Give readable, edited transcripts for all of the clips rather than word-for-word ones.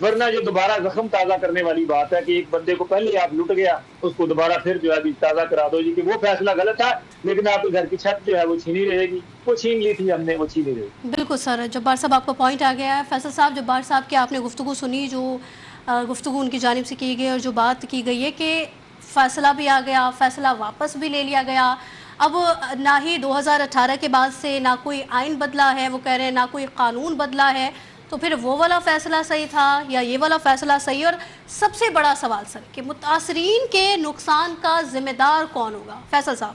ورنہ جو دوبارہ زخم تازہ کرنے والی بات ہے کہ ایک بندے کو پہلے آپ لٹ گیا اس کو دوبارہ پھر جو ہے تازہ کرا دو جی کہ وہ فیصلہ غلط تھا لیکن آپ کے گھر کی چھت جو ہے وہ چھینی رہے گی، وہ چھین لی تھی ہم نے، وہ چھینی رہے گی۔ بالکل سر، جبار صاحب آپ کا پوائنٹ آ گیا ہے۔ فیصل صاحب، جبار صاحب کی آپ نے گفتگو سنی، جو گفتگو ان کی جانب سے کی گئی اور جو بات کی گئی ہے کہ فیصلہ بھی آ گیا، فیصلہ واپس بھی لے لیا گیا، اب نہ ہی 2018 کے بعد سے نہ کوئی آئین بدلا ہے، وہ کہہ رہے ہیں نہ کوئی قانون بدلا ہے، تو پھر وہ والا فیصلہ صحیح تھا یا یہ والا فیصلہ صحیح؟ اور سب سے بڑا سوال سر کہ متاثرین کے نقصان کا ذمہ دار کون ہوگا؟ فیصل صاحب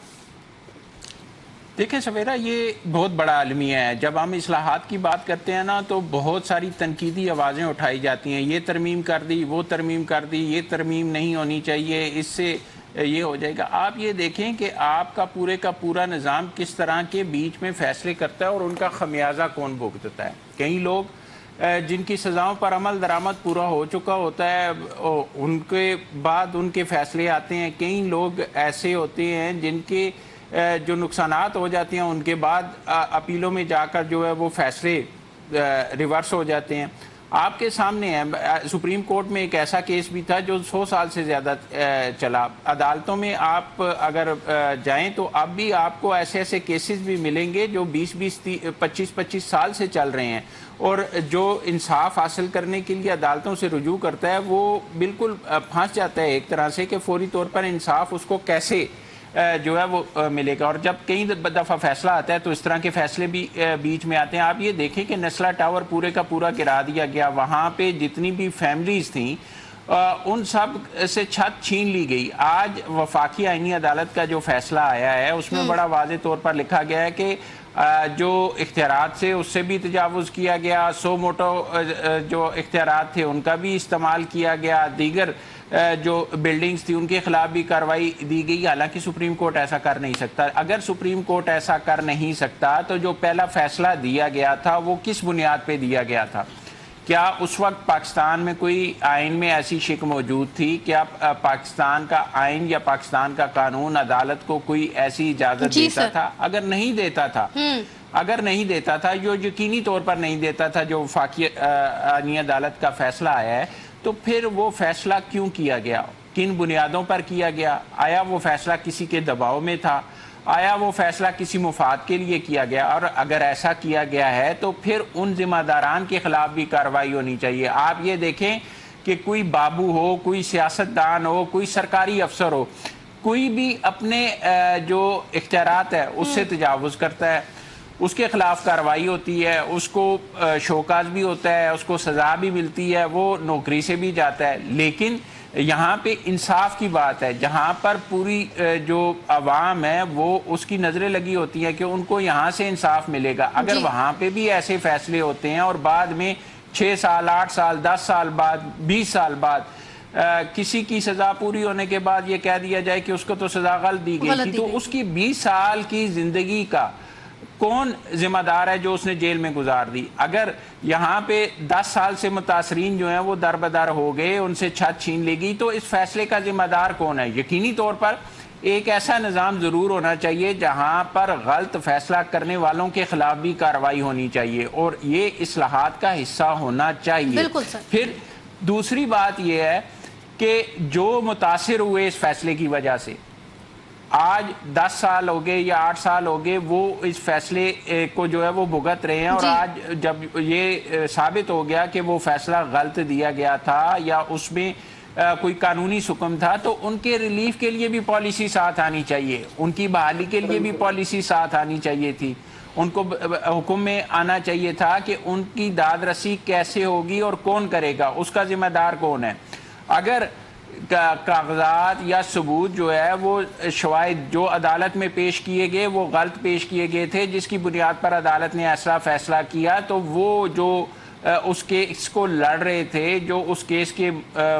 دیکھیں سویرا، یہ بہت بڑا المیہ ہے۔ جب ہم اصلاحات کی بات کرتے ہیں نا تو بہت ساری تنقیدی آوازیں اٹھائی جاتی ہیں، یہ ترمیم کر دی، وہ ترمیم کر دی، یہ ترمیم نہیں ہونی چاہیے، اس سے یہ ہو جائے گا۔ آپ یہ دیکھیں کہ آپ کا پورا نظام کس طرح کے بیچ میں فیصلے کرتا ہے اور ان کا خمیازہ کون بھگتتا ہے۔ کئی لوگ جن کی سزاؤں پر عمل درآمد پورا ہو چکا ہوتا ہے، ان کے بعد ان کے فیصلے آتے ہیں۔ کئی لوگ ایسے ہوتے ہیں جن کے جو نقصانات ہو جاتے ہیں ان کے بعد اپیلوں میں جا کر جو ہے وہ فیصلے ریورس ہو جاتے ہیں۔ آپ کے سامنے ہے، سپریم کورٹ میں ایک ایسا کیس بھی تھا جو 100 سال سے زیادہ چلا۔ عدالتوں میں آپ اگر جائیں تو اب بھی آپ کو ایسے کیسز بھی ملیں گے جو 25 سال سے چل رہے ہیں، اور جو انصاف حاصل کرنے کے لیے عدالتوں سے رجوع کرتا ہے وہ بالکل پھنس جاتا ہے ایک طرح سے کہ فوری طور پر انصاف اس کو کیسے جو ہے وہ ملے گا۔ اور جب کئی دفعہ فیصلہ آتا ہے تو اس طرح کے فیصلے بھی بیچ میں آتے ہیں۔ آپ یہ دیکھیں کہ نسلا ٹاور پورے کا پورا گرا دیا گیا، وہاں پہ جتنی بھی فیملیز تھیں ان سب سے چھت چھین لی گئی۔ آج وفاقی آئینی عدالت کا جو فیصلہ آیا ہے اس میں بڑا واضح طور پر لکھا گیا ہے کہ جو اختیارات سے اس سے بھی تجاوز کیا گیا، سو موٹو جو اختیارات تھے ان کا بھی استعمال کیا گیا، دیگر جو بلڈنگز تھی ان کے خلاف بھی کارروائی دی گئی۔ حالانکہ سپریم کورٹ ایسا کر نہیں سکتا۔ اگر سپریم کورٹ ایسا کر نہیں سکتا تو جو پہلا فیصلہ دیا گیا تھا وہ کس بنیاد پہ دیا گیا تھا؟ کیا اس وقت پاکستان میں کوئی آئین میں ایسی شک موجود تھی؟ کیا پاکستان کا آئین یا پاکستان کا قانون عدالت کو کوئی ایسی اجازت دیتا تھا؟ اگر نہیں دیتا تھا، جو یقینی طور پر نہیں دیتا تھا، جو وفاقی آئینی عدالت کا فیصلہ آیا ہے، تو پھر وہ فیصلہ کیوں کیا گیا؟ کن بنیادوں پر کیا گیا؟ آیا وہ فیصلہ کسی کے دباؤ میں تھا؟ آیا وہ فیصلہ کسی مفاد کے لیے کیا گیا؟ اور اگر ایسا کیا گیا ہے تو پھر ان ذمہ داران کے خلاف بھی کارروائی ہونی چاہیے۔ آپ یہ دیکھیں کہ کوئی بابو ہو، کوئی سیاستدان ہو، کوئی سرکاری افسر ہو، کوئی بھی اپنے جو اختیارات ہے اس سے تجاوز کرتا ہے، اس کے خلاف کارروائی ہوتی ہے، اس کو شوکاز بھی ہوتا ہے، اس کو سزا بھی ملتی ہے، وہ نوکری سے بھی جاتا ہے۔ لیکن یہاں پہ انصاف کی بات ہے، جہاں پر پوری جو عوام ہے وہ اس کی نظریں لگی ہوتی ہیں کہ ان کو یہاں سے انصاف ملے گا۔ اگر وہاں پہ بھی ایسے فیصلے ہوتے ہیں اور بعد میں 6 سال، 8 سال، 10 سال بعد، 20 سال بعد کسی کی سزا پوری ہونے کے بعد یہ کہہ دیا جائے کہ اس کو تو سزا غلط دی گئی تھی، تو اس کی 20 سال کی زندگی کا کون ذمہ دار ہے جو اس نے جیل میں گزار دی؟ اگر یہاں پہ 10 سال سے متاثرین جو ہیں وہ دربدر ہو گئے، ان سے چھت چھین لی گئی، تو اس فیصلے کا ذمہ دار کون ہے؟ یقینی طور پر ایک ایسا نظام ضرور ہونا چاہیے جہاں پر غلط فیصلہ کرنے والوں کے خلاف بھی کارروائی ہونی چاہیے، اور یہ اصلاحات کا حصہ ہونا چاہیے۔ پھر دوسری بات یہ ہے کہ جو متاثر ہوئے اس فیصلے کی وجہ سے، آج 10 سال ہو گئے یا 8 سال ہو گئے، وہ اس فیصلے کو جو ہے وہ بھگت رہے ہیں، اور آج جب یہ ثابت ہو گیا کہ وہ فیصلہ غلط دیا گیا تھا یا اس میں کوئی قانونی حکم تھا، تو ان کے ریلیف کے لیے بھی پالیسی ساتھ آنی چاہیے، ان کی بحالی کے لیے بھی پالیسی ساتھ آنی چاہیے تھی، ان کو حکم میں آنا چاہیے تھا کہ ان کی داد رسی کیسے ہوگی اور کون کرے گا، اس کا ذمہ دار کون ہے۔ اگر کاغذات یا ثبوت جو ہے وہ شواہد جو عدالت میں پیش کیے گئے وہ غلط پیش کیے گئے تھے، جس کی بنیاد پر عدالت نے ایسا فیصلہ کیا، تو وہ جو اس کیس کو لڑ رہے تھے، جو اس کیس کے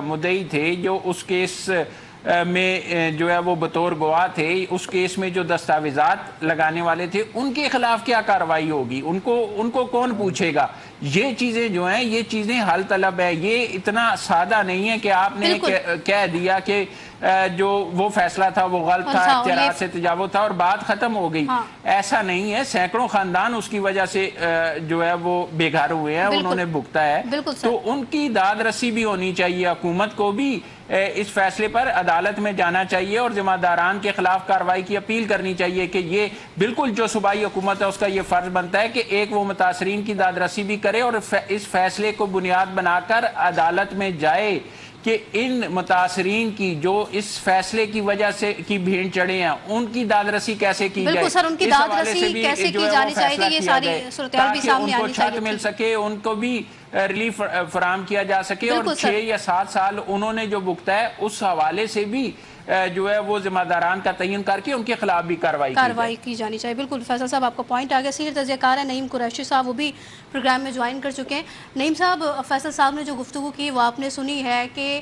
مدعی تھے، جو اس کیس میں جو ہے وہ بطور گواہ تھے، اس کیس میں جو دستاویزات لگانے والے تھے، ان کے خلاف کیا کارروائی ہوگی؟ ان کو کون پوچھے گا؟ یہ چیزیں جو ہیں یہ چیزیں حل طلب ہے۔ یہ اتنا سادہ نہیں ہے کہ آپ نے کہہ دیا کہ جو وہ فیصلہ تھا وہ غلط تھا، اور اعتراض سے تجاوز تھا اور بات ختم ہو گئی. ایسا نہیں ہے، سینکڑوں خاندان اس کی وجہ سے جو ہے وہ بے گھر ہوئے ہیں، انہوں نے بھگتا ہے. تو ان کی داد رسی بھی ہونی چاہیے. حکومت کو بھی اس فیصلے پر عدالت میں جانا چاہیے اور ذمہ داران کے خلاف کارروائی کی اپیل کرنی چاہیے کہ یہ بالکل جو صوبائی حکومت ہے اس کا یہ فرض بنتا ہے کہ ایک وہ متاثرین کی داد رسی بھی کرے اور اس فیصلے کو بنیاد بنا کر عدالت میں جائے کہ ان متاثرین کی جو اس فیصلے کی وجہ سے کی بھین چڑھے ہیں ان کی داد رسی کیسے کی جائے. بالکل سر، ان کی داد رسی کیسے کی جانی چاہیے، یہ ساری صورتحال بھی سامنے آنی چاہیے. چھت مل سکے، ان کو بھی ریلیف فراہم کیا جا سکے اور 6 یا 7 سال انہوں نے جو بھگتا ہے اس حوالے سے بھی جو ہے وہ ذمہ داران کا تعین کر کے ان کے خلاف بھی کارروائی کی جانی چاہیے. بالکل فیصل صاحب آپ کا پوائنٹ آگے. سینئر تجزیہ کار ہے نعیم قریشی صاحب، وہ بھی پروگرام میں جوائن کر چکے ہیں. نعیم صاحب، فیصل صاحب نے جو گفتگو کی وہ آپ نے سنی ہے کہ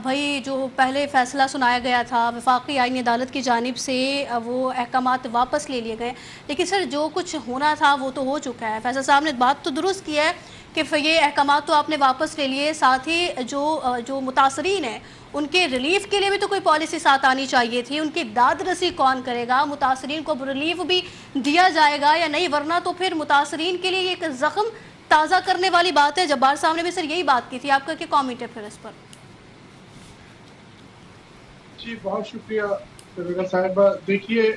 بھائی جو پہلے فیصلہ سنایا گیا تھا وفاقی آئینی عدالت کی جانب سے وہ احکامات واپس لے لیے گئے، لیکن سر جو کچھ ہونا تھا وہ تو ہو چکا ہے. فیصل صاحب نے بات تو درست کی ہے کہ یہ احکامات تو آپ نے واپس لے لیے، ساتھ ہی جو متاثرین ہیں ان کے ریلیف کے لیے بھی تو کوئی پالیسی ساتھ آنی چاہیے تھی. ان کی داد رسی کون کرے گا؟ متاثرین کو ریلیف بھی دیا جائے گا یا نہیں؟ ورنہ تو پھر متاثرین کے لیے ایک زخم تازہ کرنے والی بات ہے. جبار صاحب نے بھی سر یہی بات کی تھی. آپ کا کیا کامنٹ ہے پھر اس پر؟ جی بہت شکریہ صاحبہ. دیکھیے،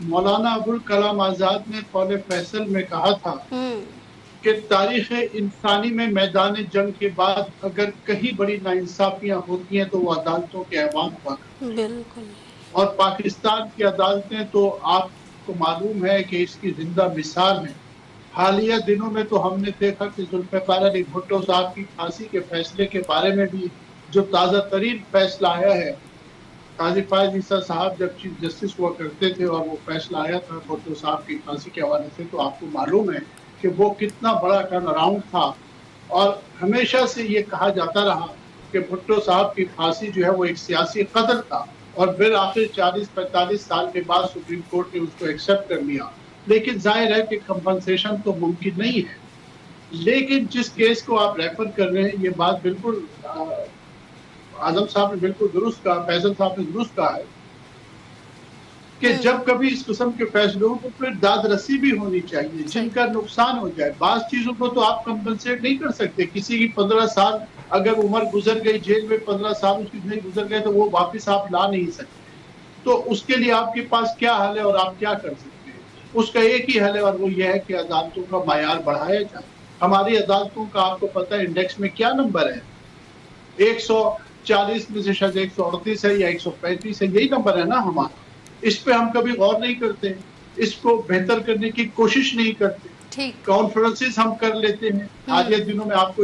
مولانا ابوالکلام آزاد نے قول فیصل میں کہا تھا کہ تاریخ انسانی میں میدان جنگ کے بعد اگر کہیں بڑی ناانصافیاں ہوتی ہیں تو وہ عدالتوں کے ایوان پر. بالکل. اور پاکستان کی عدالتیں تو آپ کو معلوم ہے کہ اس کی زندہ مثال ہے. حالیہ دنوں میں تو ہم نے دیکھا کہ ذوالفقار علی بھٹو صاحب کی پھانسی کے فیصلے کے بارے میں بھی جو تازہ ترین فیصلہ آیا ہے، قاضی فائز عیسیٰ صاحب جب چیف جسٹس ہوا کرتے تھے اور وہ فیصلہ آیا تھا بھٹو صاحب کی پھانسی کے حوالے سے، تو آپ کو معلوم ہے کہ وہ کتنا بڑا ٹرن اراؤنڈ تھا. اور ہمیشہ سے یہ کہا جاتا رہا کہ بھٹو صاحب کی پھانسی جو ہے وہ ایک سیاسی قتل تھا، اور بالآخر 40-45 سال کے بعد سپریم کورٹ نے اس کو ایکسپٹ کر لیا. لیکن ظاہر ہے کہ کمپنسیشن تو ممکن نہیں ہے. لیکن جس کیس کو آپ ریفر کر رہے ہیں، یہ بات بالکل اعظم صاحب نے بالکل درست کہا، فیصل صاحب نے درست کہا ہے کہ جب کبھی اس قسم کے فیصلوں کو پھر داد رسی بھی ہونی چاہیے جن کا نقصان ہو جائے. بعض چیزوں کو تو آپ کمپنسیٹ نہیں کر سکتے. کسی کی 15 سال اگر عمر گزر گئی، جیل میں 15 سال اس کی نہیں گزر گئے، تو وہ واپس آپ لا نہیں سکتے. تو اس کے لیے آپ کے پاس کیا حل ہے اور آپ کیا کر سکتے ہیں؟ اس کا ایک ہی حل ہے، اور وہ یہ ہے کہ عدالتوں کا معیار بڑھایا جائے. ہماری عدالتوں کا آپ کو پتہ ہے انڈیکس میں کیا نمبر ہے؟ 140 میں سے شاید 138 ہے یا 135 ہے، یہی نمبر ہے نا ہمارا. اس پہ ہم کبھی غور نہیں کرتے، اس کو بہتر کرنے کی کوشش نہیں کرتے. کانفرنسز ہم کر لیتے ہیں. حالیہ دنوں میں آپ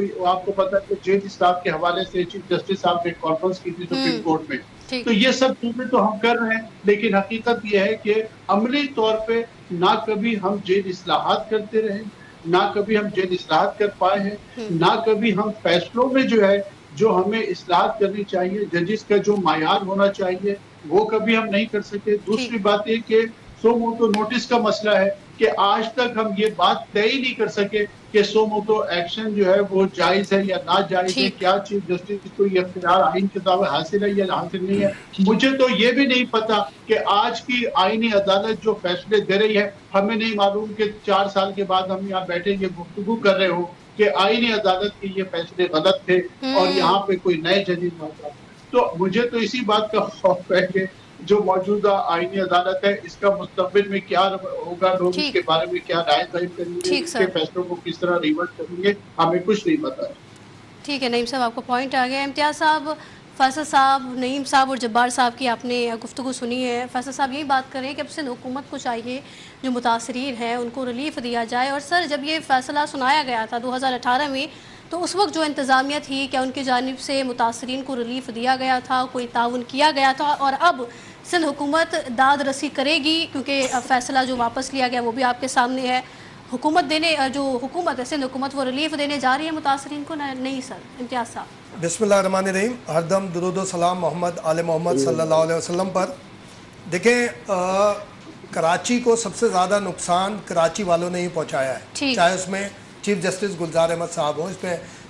کو پتا ہے کہ جیل اصلاحات کے حوالے سے چیف جسٹس صاحب نے ایک کانفرنس کی تھی سپریم کورٹ میں. تو یہ سب چیزیں تو ہم کر رہے ہیں، لیکن حقیقت یہ ہے کہ عملی طور پہ نہ کبھی ہم جیل اصلاحات کرتے رہے، نہ کبھی ہم جیل اصلاحات کر پائے ہیں، نہ کبھی ہم فیصلوں میں جو ہے جو ہمیں اصلاحات کرنی چاہیے، ججز کا جو معیار ہونا چاہیے وہ کبھی ہم نہیں کر سکے. دوسری بات یہ کہ سو موٹو نوٹس کا مسئلہ ہے کہ آج تک ہم یہ بات طے ہی نہیں کر سکے کہ سو موٹو ایکشن جو ہے وہ جائز ہے یا ناجائز ہے. کیا چیف جسٹس کو یہ اختیار آئین کے تابع حاصل ہے یا حاصل نہیں ہے؟ مجھے تو یہ بھی نہیں پتا کہ آج کی آئینی عدالت جو فیصلے دے رہی ہے، ہمیں نہیں معلوم کہ 4 سال کے بعد ہم یہاں بیٹھے یہ گفتگو کر رہے ہوں کہ آئینی عدالت کے یہ فیصلے غلط تھے اور یہاں پہ کوئی نئے ججز ہوتا. تو مجھے تو اسی بات کا خوف ہے کہ جو موجودہ آئینی عدالت ہے اس کا مستقبل میں کیا ہوگا، لوگ اس کے بارے میں کیا رائے ظاہر کریں گے، اس کے فیصلوں کو کس طرح ریورٹ کریں گے، ہمیں کچھ نہیں پتا. ٹھیک ہے نعیم صاحب، آپ کو پوائنٹ آ گیا. امتیاز صاحب، فیصل صاحب، نعیم صاحب اور جبار صاحب کی آپ نے گفتگو سنی ہے. فیصل صاحب یہی بات کر رہے ہیں کہ اب سندھ حکومت کو چاہیے جو متاثرین ہیں ان کو ریلیف دیا جائے. اور سر جب یہ فیصلہ سنایا گیا تھا 2018 میں، تو اس وقت جو انتظامیہ تھی کیا ان کی جانب سے متاثرین کو ریلیف دیا گیا تھا، کوئی تعاون کیا گیا تھا؟ اور اب سندھ حکومت داد رسی کرے گی کیونکہ فیصلہ جو واپس لیا گیا وہ بھی آپ کے سامنے ہے. حکومت ہے سندھ حکومت وہ ریلیف دینے جا رہی ہے متاثرین کو نہیں سر؟ امتیاز صاحب. بسم اللہ الرحمن الرحیم. ہر دم درود و سلام محمد آل محمد صلی اللہ علیہ وسلم پر. دیکھیں، کراچی کو سب سے زیادہ نقصان کراچی والوں نے ہی پہنچایا ہے، چاہے اس میں چیف جسٹس گلزار احمد صاحب ہوں، اس میں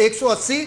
180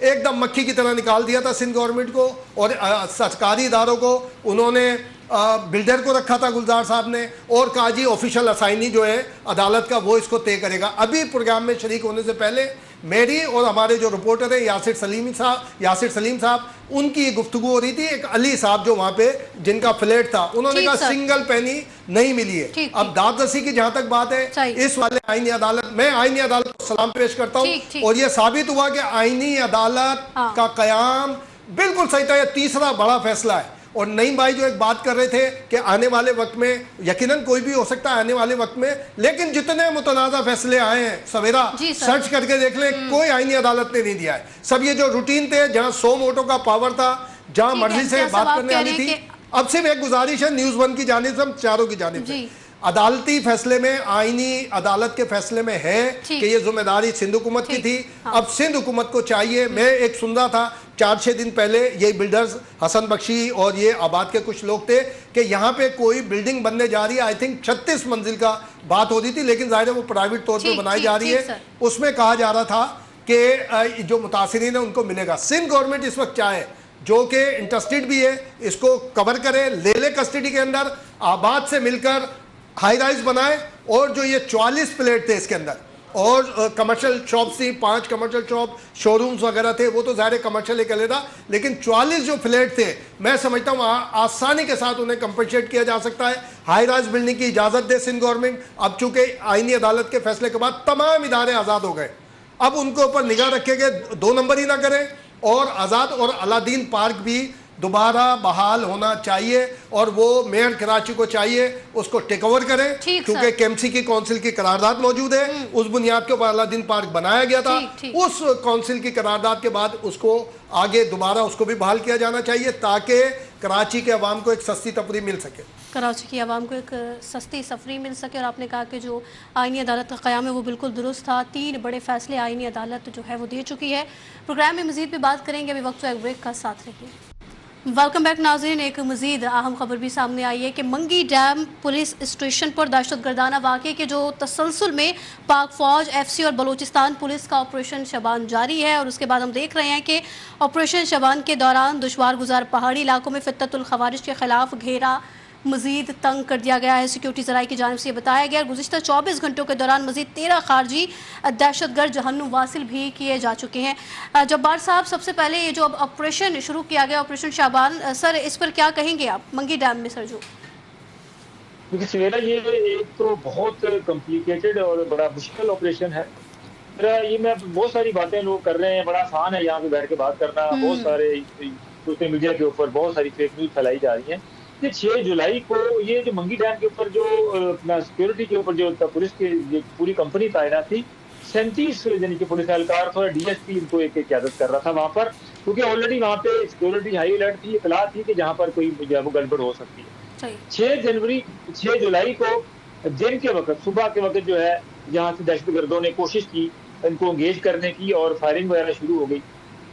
ایک دم مکھی کی طرح نکال دیا تھا سندھ گورنمنٹ کو, اور سرکاری اداروں کو انہوں نے بلڈر کو رکھا تھا گلزار صاحب نے, اور کہا جی آفیشل اسائنی جو ہے عدالت کا وہ اس کو طے کرے گا. ابھی پروگرام میں شریک ہونے سے پہلے میری اور ہمارے جو رپورٹر ہیں یاسر سلیم صاحب, ان کی گفتگو ہو رہی تھی. ایک علی صاحب جو وہاں پہ جن کا فلیٹ تھا, انہوں نے کہا سنگل پینی نہیں ملی ہے. اب داد رسی کی جہاں تک بات ہے, اس والے آئینی عدالت, میں آئینی عدالت کو سلام پیش کرتا ہوں, اور یہ ثابت ہوا کہ آئینی عدالت کا قیام بالکل صحیح تھا. یہ تیسرا بڑا فیصلہ ہے. اور نعیم بھائی جو ایک بات کر رہے تھے کہ آنے والے وقت میں, یقیناً کوئی بھی ہو سکتا ہے آنے والے وقت میں, لیکن جتنے متنازع فیصلے آئے ہیں سویرا سرچ کر کے دیکھ لیں, کوئی آئینی عدالت نے نہیں دیا ہے. سب یہ جو روٹین تھے, جہاں 100 ووٹوں کا پاور تھا, جہاں مرضی سے بات کرنے والی تھی. اب صرف ایک گزارش ہے نیوز ون کی جانب سے, ہم چاروں کی جانب سے, عدالتی فیصلے میں, آئینی عدالت کے فیصلے میں ہے کہ یہ ذمہ داری سندھ حکومت کی تھی. اب سندھ حکومت کو چاہیے, میں ایک سن رہا تھا 4-6 دن پہلے, یہ بلڈرز حسن بخشی اور یہ آباد کے کچھ لوگ تھے, کہ یہاں پہ کوئی بلڈنگ بننے جا رہی ہے, آئی تھنک 36 منزل کا بات ہو رہی تھی, لیکن ظاہر ہے وہ پرائیویٹ طور پہ بنائی جا رہی ہے. اس میں کہا جا رہا تھا کہ جو متاثرین ہیں ان کو ملے گا. سندھ گورنمنٹ اس وقت چاہے, جو کہ انٹرسٹڈ بھی ہے, اس کو کور کرے, لے کسٹڈی کے اندر, آباد سے مل کر ہائی رائز بنائے, اور جو یہ 44 فلیٹ تھے اس کے اندر, اور کمرشل شاپس تھی, 5 کمرشل شاپ, شو رومز وغیرہ تھے, وہ تو ظاہر کمرشل ایک علیحدہ, لیکن 44 جو فلیٹ تھے, میں سمجھتا ہوں آسانی کے ساتھ انہیں کمپنسیٹ کیا جا سکتا ہے. ہائی رائز بلڈنگ کی اجازت دے سندھ گورنمنٹ. اب چونکہ آئینی عدالت کے فیصلے کے بعد تمام ادارے آزاد ہو گئے, اب ان کے اوپر نگاہ رکھے گئے 2 نمبر ہی نہ کریں, اور آزاد. اور علادین پارک بھی دوبارہ بحال ہونا چاہیے, اور وہ میئر کراچی کو چاہیے اس کو ٹیک اوور کریں, کیونکہ کیمسی کی کونسل کی قرارداد موجود ہے, اس بنیاد کے اوپر علادین پارک بنایا گیا تھا. اس کونسل کی قرارداد کے بعد اس کو آگے دوبارہ اس کو بھی بحال کیا جانا چاہیے, تاکہ کراچی کے عوام کو ایک سستی تفریح مل سکے. کراچی کی عوام کو ایک سستی تفریح مل سکے. اور آپ نے کہا کہ جو آئینی عدالت کا قیام ہے وہ بالکل درست تھا. 3 بڑے فیصلے آئینی عدالت جو ہے وہ دے چکی ہے. پروگرام میں مزید بھی بات کریں گے, ابھی وقت ایک بریک کا ساتھ رہیے. ویلکم بیک ناظرین. ایک مزید اہم خبر بھی سامنے آئی ہے کہ منگی ڈیم پولیس اسٹیشن پر دہشت گردانہ واقعے کے جو تسلسل میں پاک فوج, ایف سی اور بلوچستان پولیس کا آپریشن شبان جاری ہے, اور اس کے بعد ہم دیکھ رہے ہیں کہ آپریشن شبان کے دوران دشوار گزار پہاڑی علاقوں میں فتنۃ الخوارج کے خلاف گھیرا مزید تنگ کر دیا گیا ہے. سیکیورٹی ذرائع کی جانب سے یہ بتایا گیا. گزشتہ 24 گھنٹوں کے دوران مزید 13 خارجی دہشت گرد جہنم واصل بھی کیے جا چکے ہیں. جبار صاحب, سب سے پہلے یہ جو آپریشن شروع کیا گیا, آپریشن شابان, سر اس پر کیا کہیں گے آپ منگی ڈیم میں؟ سر جو کیونکہ سویرا یہ ایک تو بہت کمپلیکیٹڈ اور بڑا مشکل آپریشن ہے. یہ میں بہت ساری باتیں لوگ کر رہے ہیں, بڑا آسان ہے یہاں پہ بیٹھ کے بات کرنا, بہت سارے سوشل میڈیا کے اوپر بہت ساری فیک نیوز پھیلائی جا رہی ہیں. 6 جولائی کو یہ جو منگی ڈیم کے اوپر جو اپنا سیکورٹی کے اوپر جو پولیس کی پوری کمپنی تعینات تھی, 37 یعنی کہ پولیس اہلکار تھا, ڈی ایس پی ان کو ایک قیادت کر رہا تھا وہاں پر, کیونکہ آلریڈی وہاں پہ سیکورٹی ہائی الرٹ تھی, اطلاع تھی کہ جہاں پر کوئی جو ہے وہ گڑبڑ ہو سکتی ہے. 6 جولائی کو دن کے وقت, صبح کے وقت جو ہے یہاں سے دہشت گردوں نے کوشش کی ان کو انگیج کرنے کی, اور فائرنگ وغیرہ شروع ہو گئی,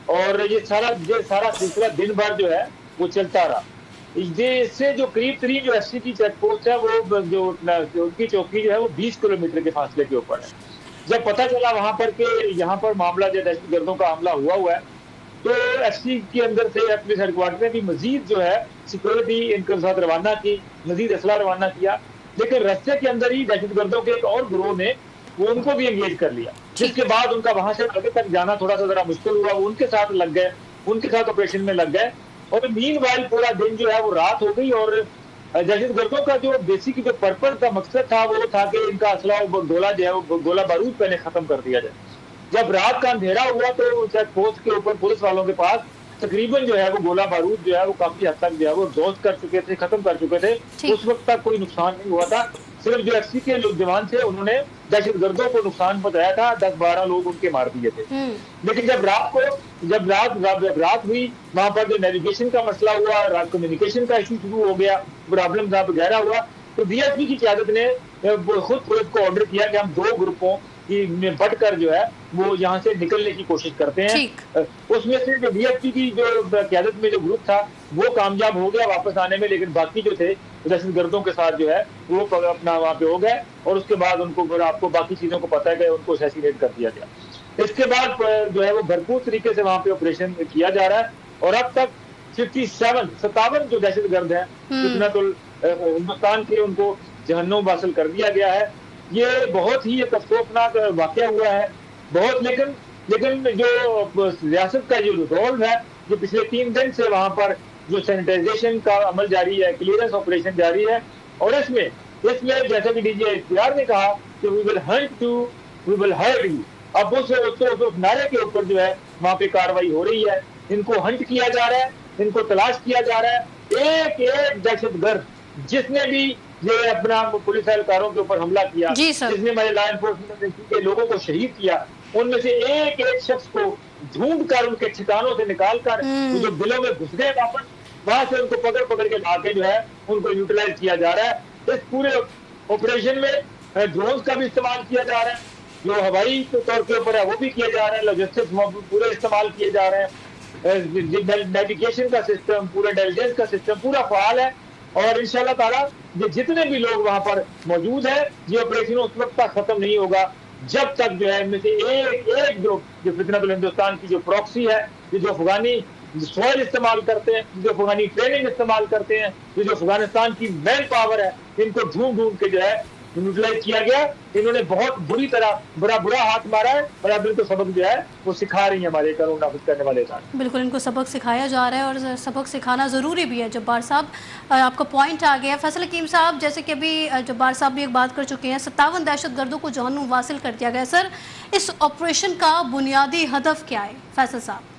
اور یہ سارا سلسلہ دن بھر جو ہے وہ چلتا رہا. اس سے جو قریب ترین جو ایف سی کی چیک پوسٹ ہے, وہ جو ان کی چوکی جو ہے وہ 20 کلومیٹر کے فاصلے کے اوپر ہے. جب پتہ چلا وہاں پر کہ یہاں پر معاملہ جو دہشت گردوں کا حملہ ہوا ہے, تو ایف سی کے اندر سے پولیس ہیڈ کوارٹر نے بھی مزید جو ہے سیکورٹی ان کے ساتھ روانہ کی, مزید اسلحہ روانہ کیا, لیکن رستے کے اندر ہی دہشت گردوں کے ایک اور گروہ نے وہ ان کو بھی انگیج کر لیا, جس کے بعد ان کا وہاں سے آگے تک جانا تھوڑا سا ذرا مشکل ہوا. وہ ان کے ساتھ لگ گئے, ان کے ساتھ آپریشن میں لگ گئے, اور مین وائل پورا دن جو ہے وہ رات ہو گئی. اور دہشت گردوں کا جو بیسک جو پرپز کا مقصد تھا وہ تھا کہ ان کا اسلحہ گولہ جو ہے وہ گولہ بارود پہلے ختم کر دیا جائے. جب رات کا اندھیرا ہوا تو چیک پوسٹ کے اوپر پولیس والوں کے پاس تقریباً جو ہے وہ گولہ بارود جو ہے وہ کافی حد تک جو ہے وہ ایگزاسٹ کر چکے تھے, ختم کر چکے تھے. اس وقت تک کوئی نقصان نہیں ہوا تھا. صرف جو ایف سی کے لوگ جوان تھے انہوں نے دہشت گردوں کو نقصان پہنچایا تھا, 10-12 لوگ ان کے مار دیے تھے. لیکن جب رات ہوئی, وہاں پر جو نیویگیشن کا مسئلہ ہوا, کمیونیکیشن کا ایشو شروع ہو گیا, پرابلم جہاں پہ گہرا ہوا, تو ڈی ایس پی کی قیادت نے خود پولیس کو آرڈر کیا کہ ہم 2 گروپوں میں بٹ کر جو ہے وہ یہاں سے نکلنے کی کوشش کرتے ہیں. اس میں سے جو ڈی ایس پی کی جو قیادت میں جو گروپ تھا وہ کامیاب ہو گیا واپس آنے میں, لیکن باقی جو تھے دہشت گردوں کے ساتھ جو ہے وہ اپنا وہاں پہ ہو گئے, اور اس کے بعد ان کو آپ کو باقی چیزوں کو پتہ ہے کہ ان کو اسیسینیٹ کر دیا گیا. اس کے بعد جو ہے وہ بھرپور طریقے سے وہاں پہ آپریشن کیا جا رہا ہے اور اب تک 57 جو دہشت گرد ہیں فتنۃ ہندوستان کے ان کو جہنم حاصل کر دیا گیا ہے. یہ بہت ہی ایک افسوسناک واقعہ ہوا ہے بہت. لیکن جو ریاست کا جو رول ہے جو پچھلے 3 دن سے وہاں پر جو سینیٹائزیشن کا عمل جاری ہے, کلیئرنس آپریشن جاری ہے, اور اس میں جیسا کہ ڈی جی اختیار نے کہا کہ we will hunt you we will hurt you. اب اس نعرے کے اوپر جو ہے وہاں پہ کاروائی ہو رہی ہے. ان کو ہنٹ کیا جا رہا ہے, ان کو تلاش کیا جا رہا ہے. ایک دہشت گرد جس نے بھی یہ اپنا پولیس اہلکاروں کے اوپر حملہ کیا, جس نے ہمارے لا انفورسمنٹ کے لوگوں کو شہید کیا, ان میں سے ایک شخص کو ڈھونڈ کر ان کے ٹھکانوں سے نکال کر جو دلوں میں گھس گئے واپس وہاں سے ان کو پکڑ کے لا کے جو ہے ان کو یوٹیلائز کیا جا رہا ہے. اس پورے آپریشن میں ڈرونز کا بھی استعمال کیا جا رہا ہے, جو ہوائی طور کے اوپر ہے وہ بھی کیا جا رہا ہے, لاجسٹکس پورے استعمال کیے جا رہے ہیں, نیویگیشن کا سسٹم, پورا انٹیلیجنس کا سسٹم پورا فعال ہے. اور انشاءاللہ تعالیٰ یہ جتنے بھی لوگ وہاں پر موجود ہیں یہ آپریشن اس وقت تک ختم نہیں ہوگا جب تک جو ہے ان میں سے ایک جو فتنۃ ہندوستان کی جو پراکسی ہے, جو افغانی سوائل استعمال کرتے ہیں, جو افغانی ٹریننگ استعمال کرتے ہیں, جو افغانستان کی مین پاور ہے, ان کو ڈھونڈ کے جو ہے یوٹیلائز کیا گیا. انہوں نے بہت بری طرح برا ہاتھ مارا ہے اور اب ان کو سبق جو ہے وہ سکھا رہی ہیں ہمارے قانون نافذ کرنے والے ادارے. بالکل ان کو سبق سکھایا جا رہا ہے اور سبق سکھانا ضروری بھی ہے. جبار صاحب آپ کا پوائنٹ آ گیا. فیصل حکیم صاحب, جیسے کہ ابھی جبار صاحب بھی ایک بات کر چکے ہیں, 57 دہشت گردوں کو جہنم واصل کر دیا گیا. سر اس آپریشن کا بنیادی ہدف کیا ہے فیصل صاحب؟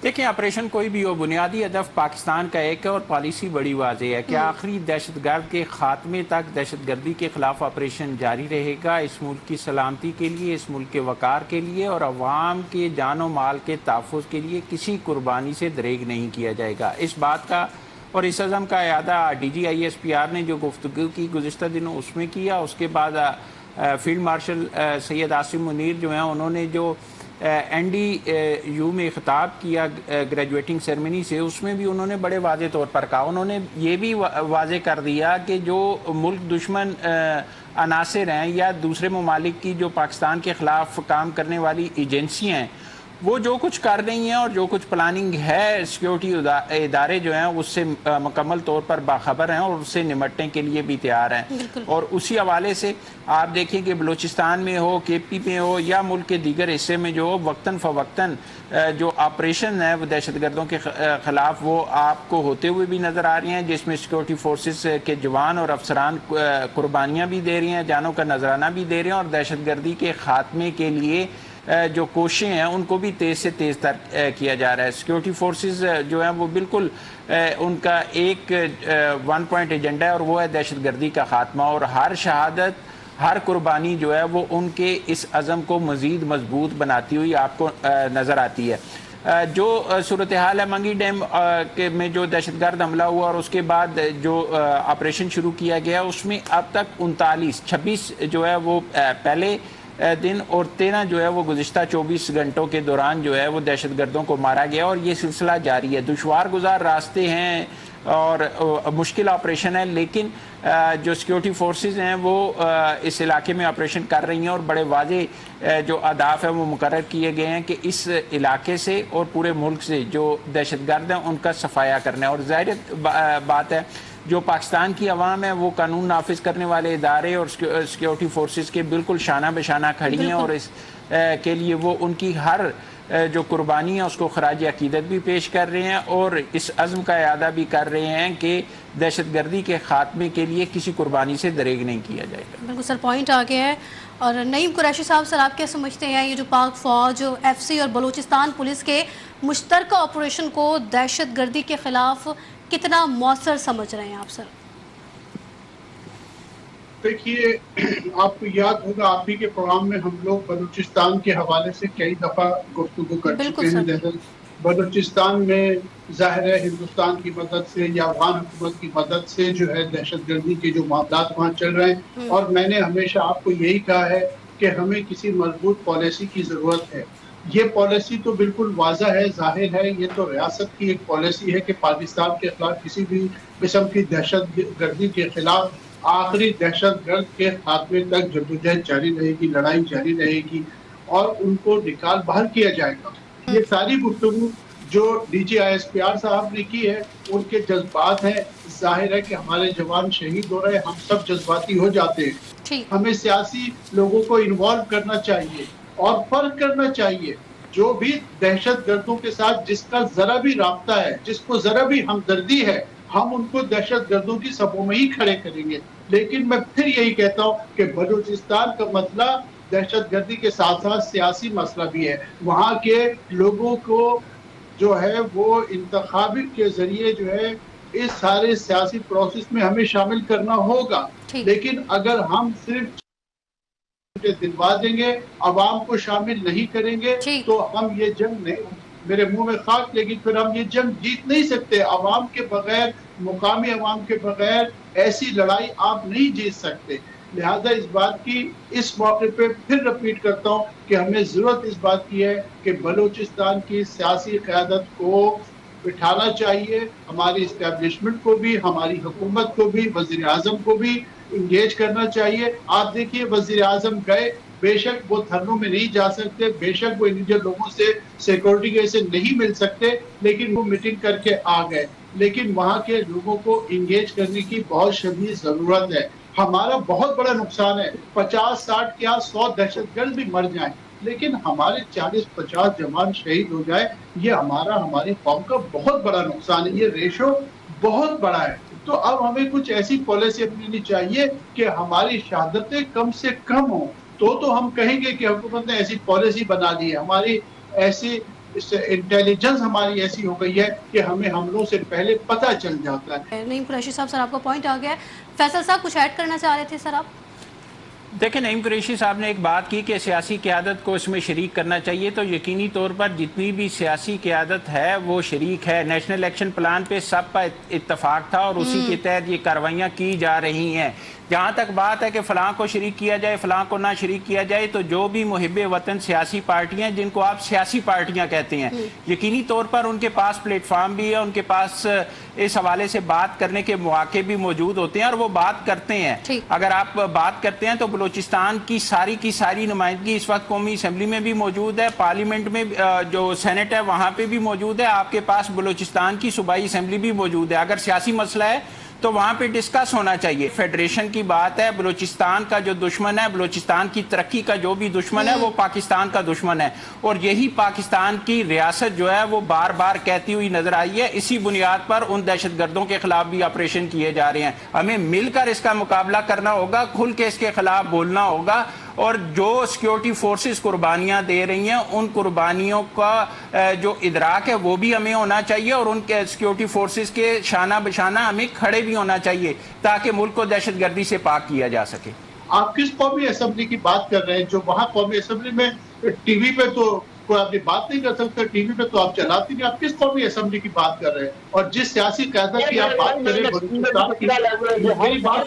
دیکھیں, آپریشن کوئی بھی ہو, بنیادی ہدف پاکستان کا ایک ہے اور پالیسی بڑی واضح ہے کہ آخری دہشت گرد کے خاتمے تک دہشت گردی کے خلاف آپریشن جاری رہے گا. اس ملک کی سلامتی کے لیے, اس ملک کے وقار کے لیے اور عوام کے جان و مال کے تحفظ کے لیے کسی قربانی سے دریغ نہیں کیا جائے گا. اس بات کا اور اس عزم کا اعادہ D G I S P R نے جو گفتگو کی گزشتہ دنوں اس میں کیا. اس کے بعد فیلڈ مارشل سید عاصم منیر جو ہیں انہوں نے جو این ڈی یو میں خطاب کیا گریجویٹنگ سیرمنی سے, اس میں بھی انہوں نے بڑے واضح طور پر کہا, انہوں نے یہ بھی واضح کر دیا کہ جو ملک دشمن عناصر ہیں یا دوسرے ممالک کی جو پاکستان کے خلاف کام کرنے والی ایجنسیاں ہیں وہ جو کچھ کر رہی ہیں اور جو کچھ پلاننگ ہے, سیکیورٹی ادارے جو ہیں اس سے مکمل طور پر باخبر ہیں اور اس سے نمٹنے کے لیے بھی تیار ہیں. اور اسی حوالے سے آپ دیکھیں کہ بلوچستان میں ہو, کے پی میں ہو یا ملک کے دیگر حصے میں جو وقتاً فوقتاً جو آپریشن ہے وہ دہشت گردوں کے خلاف وہ آپ کو ہوتے ہوئے بھی نظر آ رہی ہیں, جس میں سیکیورٹی فورسز کے جوان اور افسران قربانیاں بھی دے رہی ہیں, جانوں کا نذرانہ بھی دے رہے ہیں, اور دہشت گردی کے خاتمے کے لیے جو کوششیں ہیں ان کو بھی تیز سے تیز تر کیا جا رہا ہے. سیکیورٹی فورسز جو ہیں وہ بالکل ان کا ایک 1 پوائنٹ ایجنڈا ہے اور وہ ہے دہشت گردی کا خاتمہ, اور ہر شہادت, ہر قربانی جو ہے وہ ان کے اس عزم کو مزید مضبوط بناتی ہوئی آپ کو نظر آتی ہے. جو صورتحال ہے منگی ڈیم میں جو دہشت گرد حملہ ہوا اور اس کے بعد جو آپریشن شروع کیا گیا اس میں اب تک 26 جو ہے وہ پہلے دن اور 13 جو ہے وہ گزشتہ 24 گھنٹوں کے دوران جو ہے وہ دہشت گردوں کو مارا گیا, اور یہ سلسلہ جاری ہے. دشوار گزار راستے ہیں اور مشکل آپریشن ہے, لیکن جو سیکیورٹی فورسز ہیں وہ اس علاقے میں آپریشن کر رہی ہیں اور بڑے واضح جو اہداف ہیں وہ مقرر کیے گئے ہیں کہ اس علاقے سے اور پورے ملک سے جو دہشت گرد ہیں ان کا صفایا کرنا ہے. اور ظاہر بات ہے جو پاکستان کی عوام ہے وہ قانون نافذ کرنے والے ادارے اور سیکیورٹی فورسز کے بالکل شانہ بشانہ کھڑی ہیں, اور اس کے لیے وہ ان کی ہر جو قربانی ہے اس کو خراج عقیدت بھی پیش کر رہے ہیں اور اس عزم کا اعادہ بھی کر رہے ہیں کہ دہشت گردی کے خاتمے کے لیے کسی قربانی سے دریغ نہیں کیا جائے گا. بالکل سر, پوائنٹ آ گیا ہے. اور نعیم قریشی صاحب, سر آپ کیا سمجھتے ہیں یہ جو پاک فوج, ایف سی اور بلوچستان پولیس کے مشترکہ آپریشن کو دہشت گردی کے خلاف کتنا مؤثر سمجھ رہے ہیں آپ سر؟ دیکھیے, آپ کو یاد ہوگا آپ ہی کے پروگرام میں ہم لوگ بلوچستان کے حوالے سے کئی دفعہ گفتگو کر چکے ہیں. بلوچستان میں ظاہر ہے ہندوستان کی مدد سے یا افغان حکومت کی مدد سے جو ہے دہشت گردی کے جو معاملات وہاں چل رہے ہیں, اور میں نے ہمیشہ آپ کو یہی کہا ہے کہ ہمیں کسی مضبوط پالیسی کی ضرورت ہے. یہ پالیسی تو بالکل واضح ہے, ظاہر ہے, یہ تو ریاست کی ایک پالیسی ہے کہ پاکستان کے خلاف کسی بھی قسم کی دہشت گردی کے خلاف آخری دہشت گرد کے خاتمے تک جدوجہد جاری رہے گی, لڑائی جاری رہے گی. اور ان کو نکال باہر کیا جائے گا. یہ ساری گفتگو جو D G I S P R صاحب نے کی ہے ان کے جذبات ہیں. ظاہر ہے کہ ہمارے جوان شہید ہو رہے ہیں, ہم سب جذباتی ہو جاتے ہیں. ہمیں سیاسی لوگوں کو انوالو کرنا چاہیے اور فرق کرنا چاہیے. جو بھی دہشت گردوں کے ساتھ جس کا ذرا بھی رابطہ ہے, جس کو ذرا بھی ہمدردی ہے, ہم ان کو دہشت گردوں کی صفوں میں ہی کھڑے کریں گے. لیکن میں پھر یہی کہتا ہوں کہ بلوچستان کا مسئلہ دہشت گردی کے ساتھ ساتھ سیاسی مسئلہ بھی ہے. وہاں کے لوگوں کو جو ہے وہ انتخابی کے ذریعے جو ہے اس سارے سیاسی پروسیس میں ہمیں شامل کرنا ہوگا. لیکن اگر ہم صرف دلوا دیں گے, عوام کو شامل نہیں کریں گے, تو ہم یہ جنگ نہیں, میرے منہ میں خاک, لیکن پھر ہم یہ جنگ جیت نہیں سکتے. عوام کے بغیر, مقامی عوام کے بغیر ایسی لڑائی آپ نہیں جیت سکتے. لہذا اس بات کی اس موقع پہ پھر رپیٹ کرتا ہوں کہ ہمیں ضرورت اس بات کی ہے کہ بلوچستان کی سیاسی قیادت کو بٹھانا چاہیے. ہماری اسٹیبلشمنٹ کو بھی, ہماری حکومت کو بھی, وزیر اعظم کو بھی انگیج کرنا چاہیے. آپ دیکھیے وزیر اعظم گئے, بے شک وہ دھرنوں میں نہیں جا سکتے, بے شک وہ انڈیجن لوگوں سے سیکورٹی کے سے نہیں مل سکتے, لیکن وہ میٹنگ کر کے آ گئے. لیکن وہاں کے لوگوں کو انگیج کرنے کی بہت شدید ضرورت ہے. ہمارا بہت بڑا نقصان ہے, 50-60 کیا 100 دہشت گرد بھی مر جائیں, لیکن ہمارے 40-50 جوان شہید ہو جائے, یہ ہماری قوم کا بہت بڑا نقصان ہے. یہ ریشو بہت بڑا ہے. تو اب ہمیں کچھ ایسی پالیسی اپنانی چاہیے کہ ہماری شہادتیں کم سے کم ہوں. تو ہم کہیں گے کہ حکومت نے ایسی پالیسی بنا دی ہے, ہماری ایسی انٹیلیجنس ہماری ایسی ہو گئی ہے کہ ہمیں حملوں سے پہلے پتہ چل جاتا ہے. نعیم قریشی صاحب, سر آپ کا پوائنٹ آ گیا ہے. فیصل صاحب کچھ ایڈ کرنا چاہ رہے تھے سر آپ؟ دیکھیں, نعیم قریشی صاحب نے ایک بات کی کہ سیاسی قیادت کو اس میں شریک کرنا چاہیے, تو یقینی طور پر جتنی بھی سیاسی قیادت ہے وہ شریک ہے. نیشنل ایکشن پلان پہ سب کا اتفاق تھا اور اسی کے تحت یہ کاروائیاں کی جا رہی ہیں. جہاں تک بات ہے کہ فلاں کو شریک کیا جائے, فلاں کو نہ شریک کیا جائے, تو جو بھی محب وطن سیاسی پارٹیاں, جن کو آپ سیاسی پارٹیاں کہتے ہیں, یقینی طور پر ان کے پاس پلیٹ فارم بھی ہے, ان کے پاس اس حوالے سے بات کرنے کے مواقع بھی موجود ہوتے ہیں اور وہ بات کرتے ہیں. اگر آپ بات کرتے ہیں تو بلوچستان کی ساری نمائندگی اس وقت قومی اسمبلی میں بھی موجود ہے, پارلیمنٹ میں جو سینٹ ہے وہاں پہ بھی موجود ہے, آپ کے پاس بلوچستان کی صوبائی اسمبلی بھی موجود ہے. اگر سیاسی مسئلہ ہے تو وہاں پہ ڈسکس ہونا چاہیے. فیڈریشن کی بات ہے, بلوچستان کا جو دشمن ہے, بلوچستان کی ترقی کا جو بھی دشمن ہے, وہ پاکستان کا دشمن ہے, اور یہی پاکستان کی ریاست جو ہے وہ بار بار کہتی ہوئی نظر آئی ہے. اسی بنیاد پر ان دہشت گردوں کے خلاف بھی آپریشن کیے جا رہے ہیں. ہمیں مل کر اس کا مقابلہ کرنا ہوگا, کھل کے اس کے خلاف بولنا ہوگا, اور جو سیکیورٹی فورسز قربانیاں دے رہی ہیں ان قربانیوں کا جو ادراک ہے وہ بھی ہمیں ہونا چاہیے, اور ان کے سیکیورٹی فورسز کے شانہ بشانہ ہمیں کھڑے بھی ہونا چاہیے تاکہ ملک کو دہشت گردی سے پاک کیا جا سکے. آپ کس قومی اسمبلی کی بات کر رہے ہیں؟ جو وہاں قومی اسمبلی میں ٹی وی پہ تو کوئی آپ بات نہیں کر سکتا, ٹی وی پہ تو آپ چلاتی نہیں. آپ کس قومی اسمبلی کی بات کر رہے ہیں؟ اور جس سیاسی قیادت کی آپ بات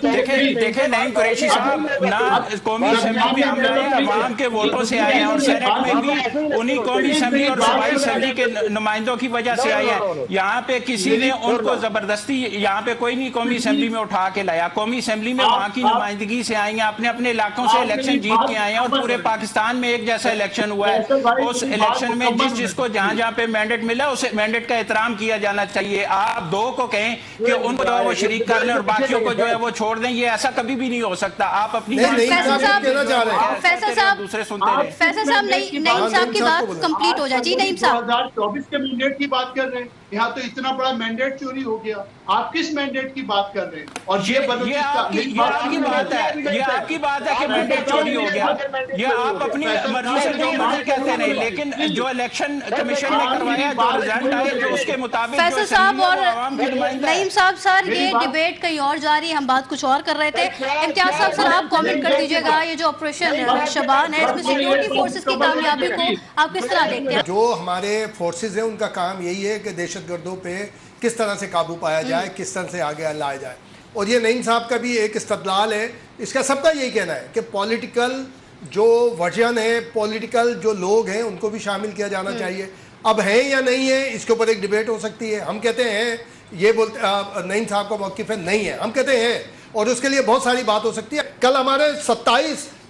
کریں دیکھیں نعیم قریشی صاحب, نہ قومی اسمبلی میں ہم آئے ہیں عوام کے ووٹوں سے آئے ہیں, اور سینٹ میں بھی انہی قومی اسمبلی اور صوبائی اسمبلی کے نمائندوں کی وجہ سے آئے ہیں. یہاں پہ کسی نے ان کو زبردستی یہاں پہ کوئی نہیں قومی اسمبلی میں اٹھا کے لایا. قومی اسمبلی میں وہاں کی نمائندگی سے آئی ہیں, اپنے اپنے علاقوں سے الیکشن جیت کے آئے ہیں, اور پورے پاکستان میں ایک جیسا الیکشن ہوا ہے. اس الیکشن میں جس کو جہاں پہ مینڈیٹ ملا اس مینڈیٹ کا احترام کیا جانا چاہیے. آپ دو کو کہیں کہ ان کو جو ہے وہ شریک کر لیں اور باقیوں کو جو ہے وہ چھوڑ دیں, یہ ایسا کبھی بھی نہیں ہو سکتا. آپ اپنی فیصل صاحب نعیم صاحب کی بات کمپلیٹ ہو جائے. جی نعیم صاحب, 2024 کے مینڈیٹ کی بات کر رہے ہیں, یہاں تو اتنا بڑا مینڈیٹ چوری ہو گیا. آپ کس مینڈیٹ کی بات کر رہے ہیں؟ اور یہ آپ کی بات ہے کہ مینڈیٹ چوری ہو گیا, یہ آپ اپنی مرضی سے جو مرضی کہتے ہیں, لیکن جو الیکشن کمیشن نے کروایا, جو رزلٹ آئے, جو اس کے مطابق فیصل صاحب اور نعیم صاحب, سر یہ ڈیبیٹ کہیں اور جاری, ہم بات کچھ اور کر رہے تھے. امتیاز صاحب, سر آپ کامنٹ کر دیجئے گا, یہ جو آپریشن شبان ہے اس میں سیکیورٹی فورسز کی کامیابی کو آپ کس طرح دیکھتے ہیں؟ جو ہمارے فورسز ہیں ان کا کام یہی ہے کہ دہشت گردوں پہ کس طرح سے قابو پایا جائے, کس طرح سے آگے لایا جائے. اور یہ نعیم صاحب کا بھی ایک استدلال ہے, اس کا سب کا یہی کہنا ہے کہ پولیٹیکل جو ورژن ہے, پولیٹیکل جو لوگ ہیں ان کو بھی شامل کیا جانا چاہیے. اب ہیں یا نہیں ہے اس کے اوپر ایک ڈیبیٹ ہو سکتی ہے. ہم کہتے ہیں, یہ بولتے نعیم صاحب کا موقف ہے نہیں ہے, ہم کہتے ہیں, اور اس کے لیے بہت ساری بات ہو سکتی ہے. کل ہمارے 27